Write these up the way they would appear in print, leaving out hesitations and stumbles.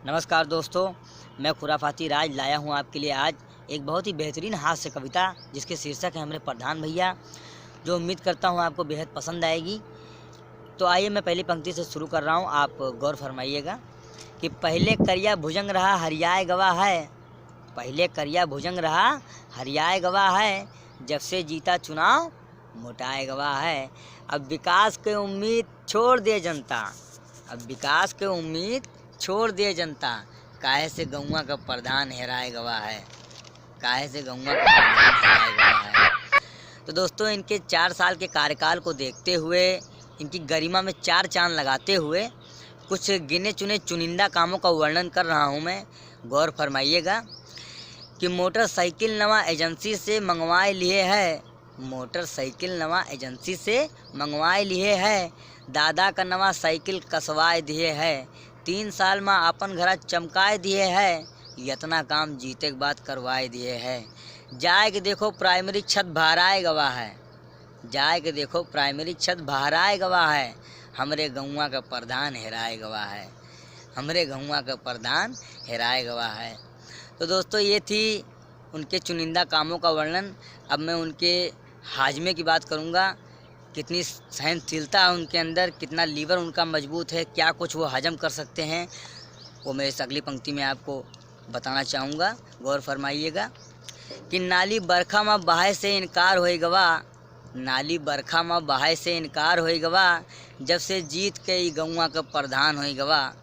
नमस्कार दोस्तों, मैं खुराफाती राज लाया हूँ आपके लिए आज एक बहुत ही बेहतरीन हास्य कविता जिसके शीर्षक है हमारे प्रधान भैया, जो उम्मीद करता हूँ आपको बेहद पसंद आएगी। तो आइए मैं पहली पंक्ति से शुरू कर रहा हूँ, आप गौर फरमाइएगा कि पहले करिया भुजंग रहा हरियाए गवाह है। पहले करिया भुजंग रहा हरियाए गवाह है, जब से जीता चुनाव मोटाए गवाह है। अब विकास के उम्मीद छोड़ दे जनता, अब विकास के उम्मीद छोड़ दे जनता, काहे से गौवा का प्रधान हेराए गवाह है, काहे से गौवा का प्रधान हेराए गवाह है। तो दोस्तों, इनके 4 साल के कार्यकाल को देखते हुए, इनकी गरिमा में 4 चांद लगाते हुए कुछ गिने चुने चुनिंदा कामों का वर्णन कर रहा हूँ मैं। गौर फरमाइएगा कि मोटरसाइकिल नवा एजेंसी से मंगवाए लिए है, मोटरसाइकिल नवा एजेंसी से मंगवाए लिए है, दादा का नवा साइकिल कसवाए दिए है, 3 साल में अपन घरा चमकाए दिए है, यतना काम जीते के बाद करवाए दिए है। जाए के देखो प्राइमरी छत बहराए गवाह है, जाए के देखो प्राइमरी छत बहराए गवाह है, हमरे गौवा का प्रधान हेराए गवाह है, हमरे गौवा का प्रधान हेराए गवाह है। तो दोस्तों, ये थी उनके चुनिंदा कामों का वर्णन। अब मैं उनके हाजमे की बात करूँगा, कितनी सहनशीलता है उनके अंदर, कितना लीवर उनका मजबूत है, क्या कुछ वो हजम कर सकते हैं, वो मैं इस अगली पंक्ति में आपको बताना चाहूँगा। गौर फरमाइएगा कि नाली बरखा में बहाए से इनकार होई गवा, नाली बरखा में बहाए से इनकार होई गवा, जब से जीत के ई गौवा का प्रधान होई गवा,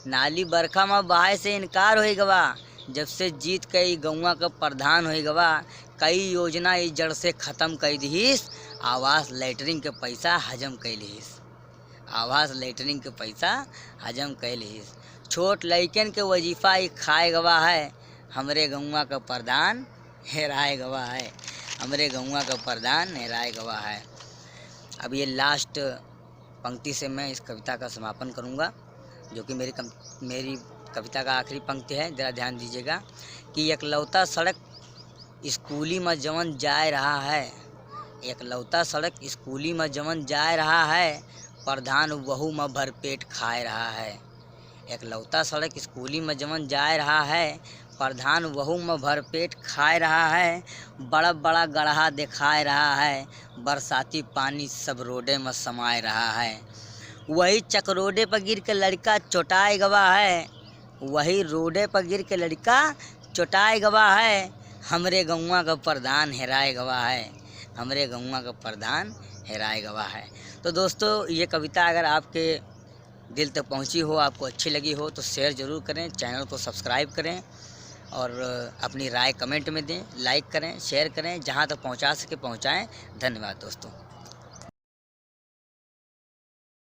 नाली बरखा में बहाए से इनकार होई गवा, जब से जीत के ई गौवा का प्रधान होई गवा, कई योजना ई जड़ से ख़त्म कर दीस, आवास लैटरिन के पैसा हजम कैलिस, आवास लैटरिन के पैसा हजम कैलिस, छोट लइकन के वजीफ़ा ई खाए गवा है, हमरे गौवा का प्रधान हेराए गवा है, हमरे गौवा का प्रधान हेराए गवा है। अब ये लास्ट पंक्ति से मैं इस कविता का समापन करूँगा, जो कि मेरी कविता का आखिरी पंक्ति है। ज़रा ध्यान दीजिएगा कि एकलौता सड़क स्कूली में जवन जाए रहा है, एकलौता सड़क स्कूली में जवन जाए रहा है, प्रधान वहू में भरपेट खाए रहा है, एकलौता सड़क स्कूली में जवन जाए रहा है, प्रधान वहू में भरपेट खाए रहा है, बड़ा बड़ा गड्ढा दिखाए रहा है, बरसाती पानी सब रोडे में समाए रहा है, वही चक रोडे पर गिर के लड़का चोटाए गवा है, वही रोडे पर गिर के लड़का चोटाए गवा है, हमरे गौवा का प्रधान हेराए गवा है, हमरे गौवा का प्रधान हेराए गवा है। तो दोस्तों, ये कविता अगर आपके दिल तक पहुंची हो, आपको अच्छी लगी हो, तो शेयर ज़रूर करें, चैनल को सब्सक्राइब करें और अपनी राय कमेंट में दें, लाइक करें, शेयर करें, जहां तक पहुंचा सके पहुंचाएं। धन्यवाद दोस्तों।